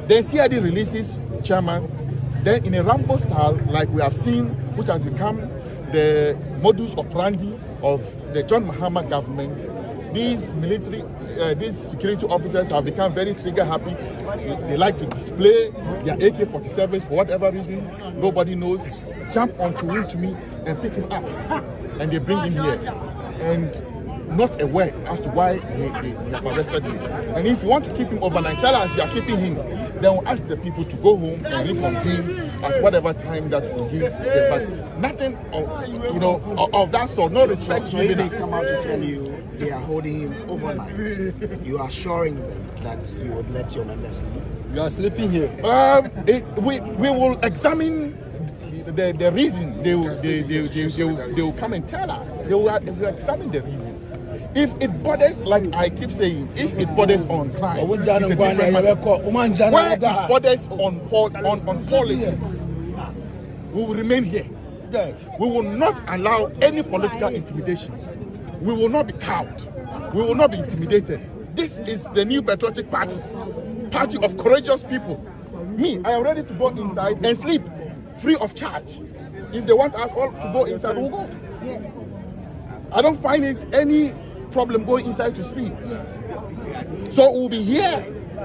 Then CID releases chairman. Then in a Rambo style, like we have seen, which has become the modus operandi of the John Mahama government, these military, these security officers have become very trigger happy. They like to display their AK-47s for whatever reason, nobody knows. Jump onto Wuntumi and pick him up, and they bring him here. And not a word as to why they have arrested him. And if you want to keep him overnight, tell us you are keeping him. Then we'll ask the people to go home and reconvene at whatever time that we give them. But nothing of that sort, no respect. So if they come out to tell you they are holding him overnight, you are assuring them that you would let your members leave? You are sleeping here. We will examine the reason. They will come and tell us. They will examine the reason. If it borders, like I keep saying, if it borders on crime, it's a different matter. Where it borders on politics, we will remain here. We will not allow any political intimidation. We will not be cowed. We will not be intimidated. This is the new patriotic party of courageous people. Me, I am ready to go inside and sleep free of charge. If they want us all to go inside, we'll go. Yes. I don't find it any problem going inside to sleep. Yes. So we'll be here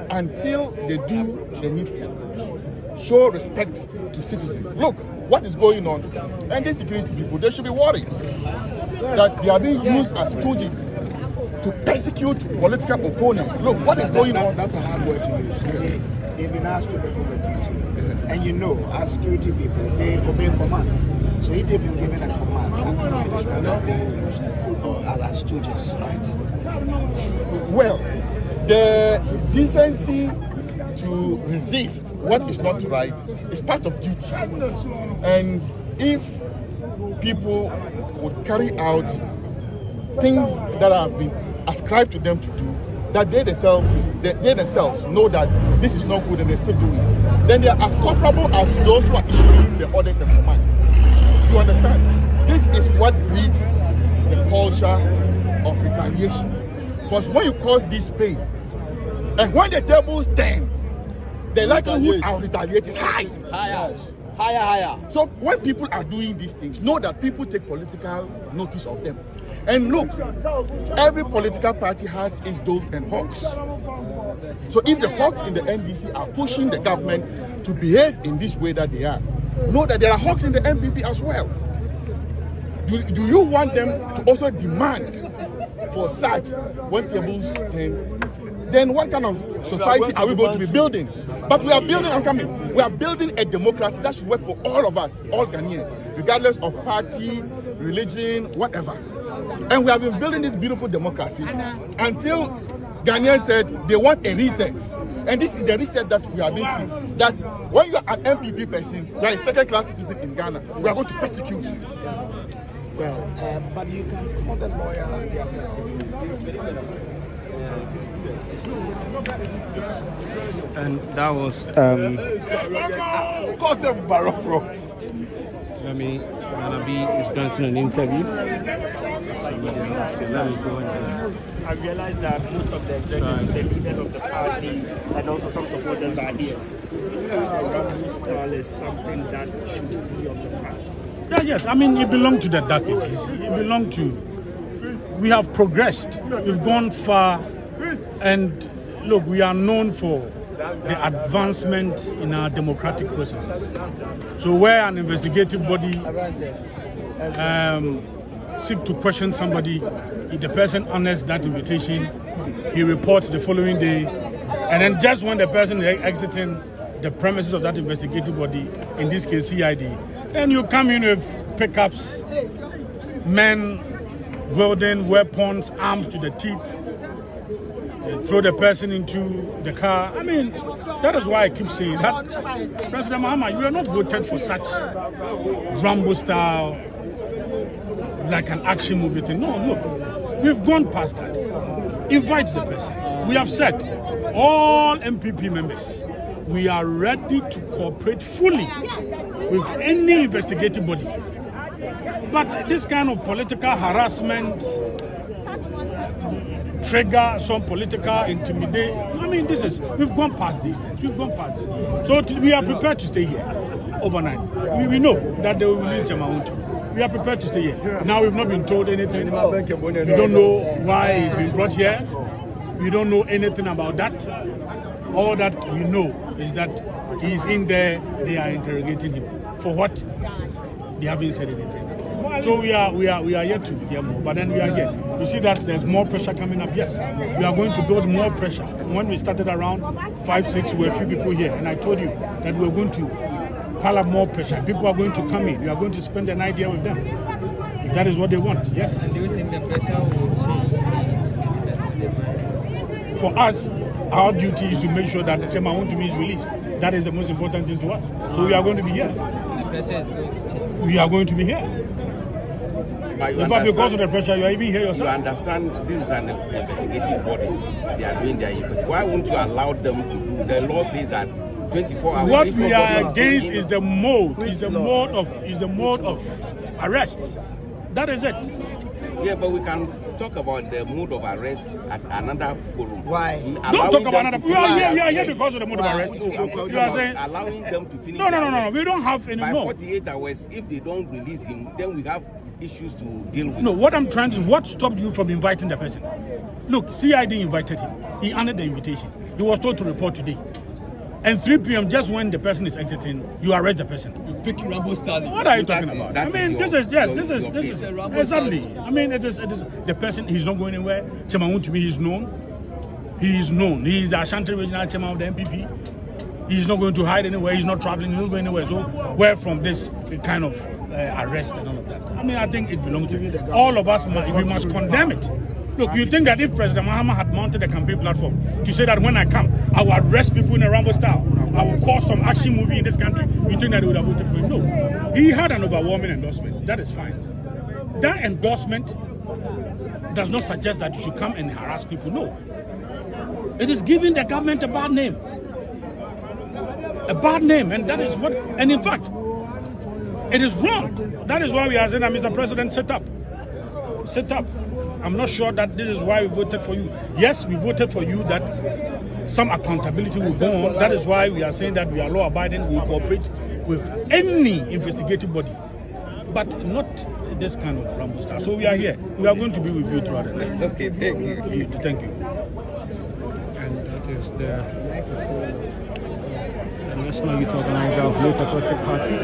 until they do the needful. Yes. Show respect to citizens. Look what is going on, and these security people, they should be worried that they are being used as stooges to persecute political opponents. Look what is going on. That's a hard word to use. They've been asked to perform a duty. And you know, as security people, they obey commands. So if they've been given a command, that can be described as being used as stooges, right? Well, the decency to resist what is not right is part of duty. And if people would carry out things that have been ascribed to them to do, that they themselves know that this is not good and they still do it, then they are as culpable as those who are issuing the orders and command. You understand? This is what breeds the culture of retaliation. Because when you cause this pain, and when the tables turn, the likelihood of retaliate is high. Higher. So when people are doing these things, know that people take political notice of them. And look, every political party has its doves and hawks. So if the hawks in the NDC are pushing the government to behave in this way that they are, know that there are hawks in the NPP as well. Do you want them to also demand for such when tables turn? Then what kind of society are we going to be building? But we are building, I'm coming. We are building a democracy that should work for all of us, all Ghanaians, regardless of party, religion, whatever. And we have been building this beautiful democracy until Ghanaians said they want a reset. And this is the reset that we have been seeing. That when you are an MPP person, you are a second-class citizen in Ghana, we are going to persecute you. Well, but you can call the lawyer and the And that was Anabi is going to an interview. I realize that most of the executives, the leaders of the party, and also some supporters are here. This Rambo style is something that should be of the past. Yeah, yes. I mean, it belonged to the dark ages. It belonged to. We have progressed. We've gone far, and look, we are known for the advancement in our democratic processes. So, where an investigative body seek to question somebody, if the person honors that invitation, he reports the following day, and then just when the person is exiting the premises of that investigative body, in this case CID, then you come in with pickups, men wielding weapons, arms to the teeth, throw the person into the car. I mean, that is why I keep saying that, President Mahama, you are not voted for such Rambo style, like an action movie thing. No, look, we've gone past that. Invite the person. We have said, all MPP members, we are ready to cooperate fully with any investigative body. But this kind of political harassment, trigger some political intimidation. I mean, we've gone past these things. We've gone past it. So we are prepared to stay here overnight. We know that they will release Wuntumi. We are prepared to stay here. Now we've not been told anything. We don't know why he's been brought here. We don't know anything about that. All that we know is that he's in there. They are interrogating him. For what? They haven't said anything. So we are yet to hear more. But then we are here. You see that there's more pressure coming up. Yes, we are going to build more pressure. When we started around 5, 6, we were a few people here, and I told you that we're going to pile up more pressure. People are going to come in. We are going to spend the night here with them. If that is what they want, yes. Do you think the pressure will change? For us, our duty is to make sure that Wuntumi is released. That is the most important thing to us. So we are going to be here. The pressure is going to change. We are going to be here. In fact, because of the pressure, you are even here You yourself. understand this is an investigative body. They are doing their effort. Why won't you allow them to do? The law says that 24 hours. What we are against is the mode of arrest. That is it. Yeah, but we can talk about the mode of arrest at another forum. Why? Don't talk about another. We are here because of the mode of arrest. I'm talking You are about saying allowing them to finish. no. their work. We don't have any By more. 48 hours, if they don't release him, then we have issues to deal with. No, what I'm trying to, what stopped you from inviting the person? Look, CID invited him. He honored the invitation. He was told to report today. And 3 p.m., just when the person is exiting, you arrest the person. You pick Rambo style. What are you talking That's- about? that I is mean, your- this is Rambo exactly. I mean, it is the person. He's not going anywhere. Wuntumi, he's known. He is known. He is the Ashanti regional chairman of the MPP. He's not going to hide anywhere. He's not traveling. He's not going anywhere. So, where from this kind of arrest and all of that? I mean, I think it belongs to all of us. We must condemn it. Look, you think that if President Mahama had mounted a campaign platform to say that when I come, I will arrest people in a Rambo style, I will cause some action movie in this country, you think that he would have voted for him? No. He had an overwhelming endorsement. That is fine. That endorsement does not suggest that you should come and harass people. No. It is giving the government a bad name. A bad name. And that is what, and in fact, it is wrong. That is why we are saying that, Mr. President, sit up. Sit up. I'm not sure that this is why we voted for you. Yes, we voted for you that some accountability will go on. That is why we are saying that we are law-abiding, we will cooperate with any investigative body, but not this kind of Rambo style. So we are here. We are going to be with you throughout the night. Okay, thank you. Thank you. And that is the National Youth Organizer of Youth Patriotic Party,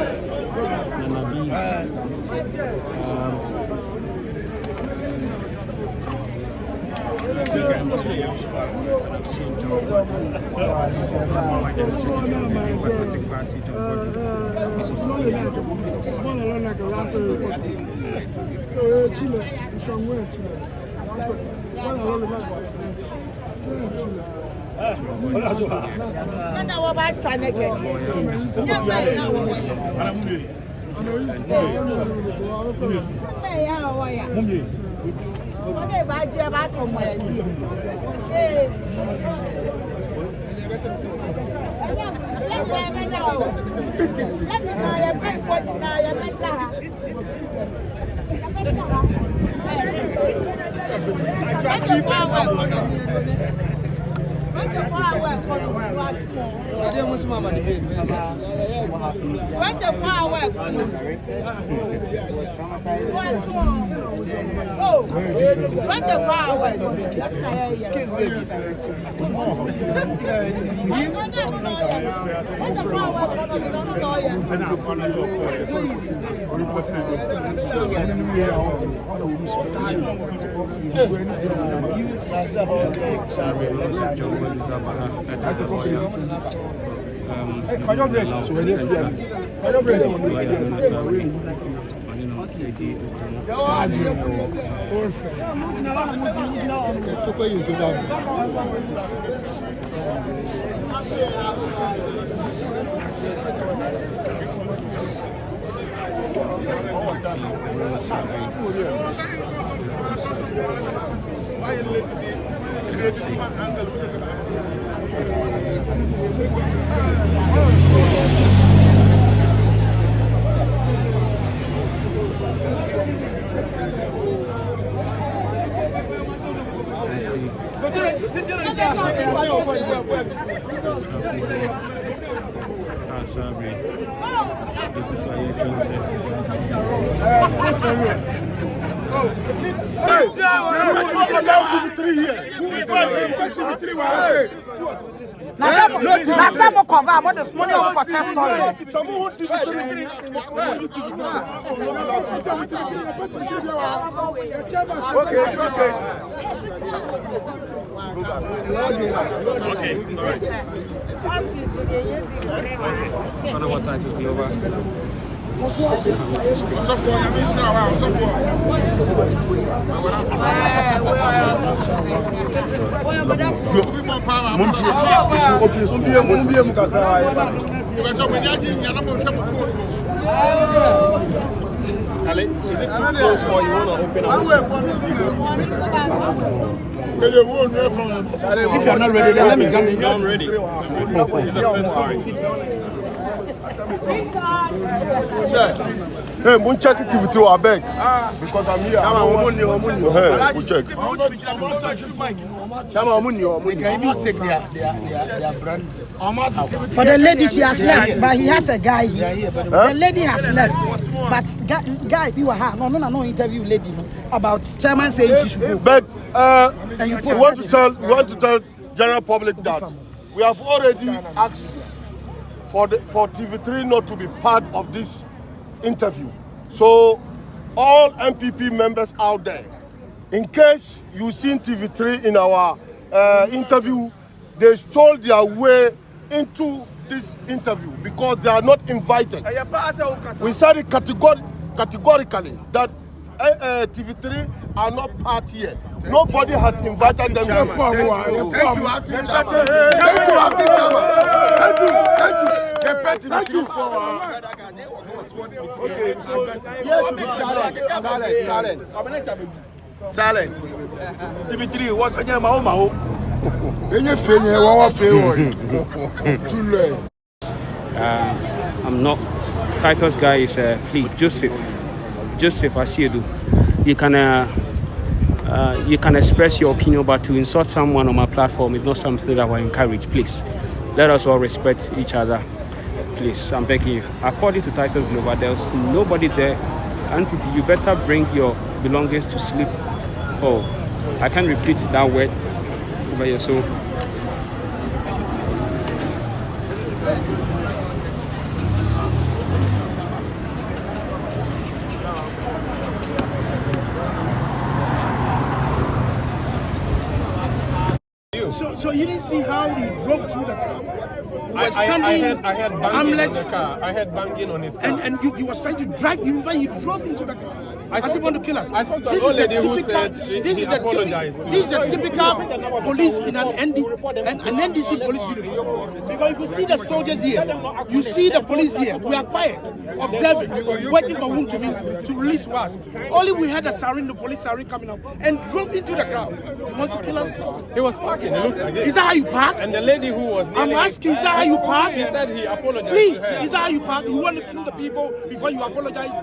Sabre. This is why you're trying Nasamo cover what the money of for test story. Okay, it's okay. Okay, all right. What title Global? Ale, is it too close or you want to open up? If you're not ready, then let me come in. I'm ready. It's a first story. Hey, we'll check it if you are beg. Because I'm here. Hey, we'll check. We can even take their brand. For the lady, she has left, but he has a guy here. The lady has left, but guy, you are no interview lady about chairman saying she should go. But And you we want to tell general public that we have already asked for TV3 not to be part of this interview. So all MPP members out there, in case you seen TV3 in our interview, they stole their way into this interview because they are not invited. We said it categorically that TV3 are not part here. Nobody has invited them. Thank you, acting chairman. Thank you, acting chairman. Thank you. Okay. Yes, should be silent. TV3, what? I'm not. Titus guy is please Joseph Asiedu. You can express your opinion, but to insult someone on my platform is not something that I encourage. Please, let us all respect each other. Please, I'm begging you. According to Titus Global, there's nobody there, and you better bring your belongings to sleep. Oh, I can't repeat that word over here. So. So you didn't see how he drove through the crowd? I had banging on the car. I had banging on his car. And you was trying to drive him, he drove into the car. As if he want to kill us. I thought an old lady who said he apologized. This is a typical police in an NDC police uniform. Because you can see the soldiers here. You see the police here. We are quiet, observing, waiting for Wuntumi to release to us. Only we had a siren, the police siren coming up, and drove into the crowd. He wants to kill us. He was parking. It looks like it. Is that how you park? And the lady who was I'm asking, is that how you park? She said he apologized. Please, to her. is that how you park? You want to kill the people before you apologize?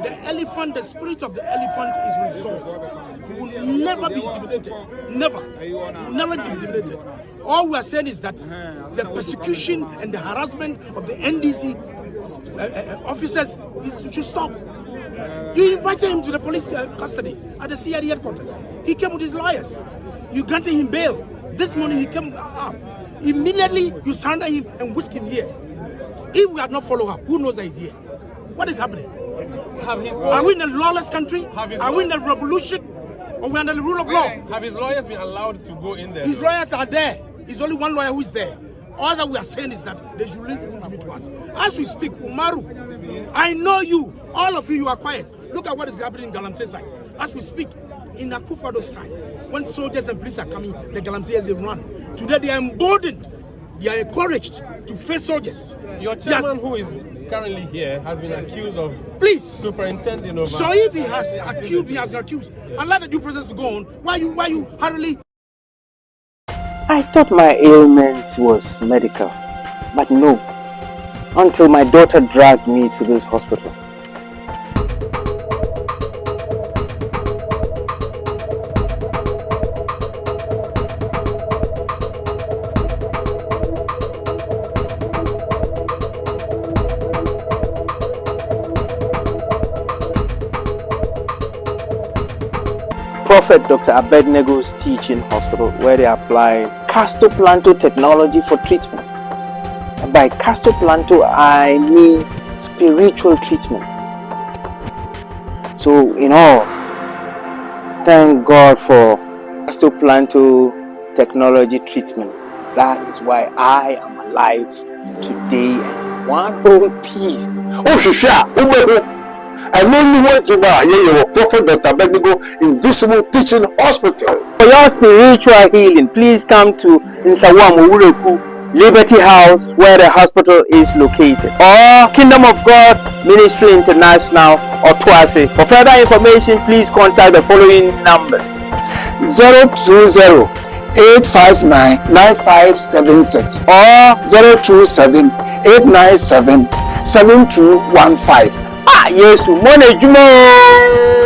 The elephant, the spirit of the elephant is resolved. We will never be intimidated. Never. We will never be intimidated. All we are saying is that the persecution and the harassment of the NDC officers should stop. You invited him to the police custody at the CID headquarters. He came with his lawyers. You granted him bail. This morning he came up. Immediately you surrender him and whisk him here. If we had not followed up, who knows that he's here? What is happening? Are we in a lawless country? Are we in a revolution? Or we under the rule of law? Have his lawyers been allowed to go in there? His lawyers are there. There's only one lawyer who is there. All that we are saying is that they should leave Wuntumi to us. As we speak, Umaru, I know you. All of you are quiet. Look at what is happening in Galamsey side. As we speak, in Akufado's time, when soldiers and police are coming, the Galamseyers, they run. Today they are emboldened. They are encouraged to face soldiers. Your chairman, who is currently here, has been accused of superintending over. So if he has accused, allow the due process to go on. Why you hurriedly? I thought my ailment was medical, but no, until my daughter dragged me to this hospital. Prophet Dr. Abednego's teaching hospital where they apply castoplanto technology for treatment. And by castoplanto, I mean spiritual treatment. So, in all, thank God for castoplanto technology treatment. That is why I am alive today in one whole piece. Oh, Shisha, and only one Juba, Prophet Dr. Abednego Invisible Teaching Hospital. For your spiritual healing, please come to Nsawamu Ureku Liberty House, where the hospital is located, or Kingdom of God Ministry International, or Twase. For further information, please contact the following numbers: 020-859-9576 or 027-897-7215. Yes, Mone Jumo.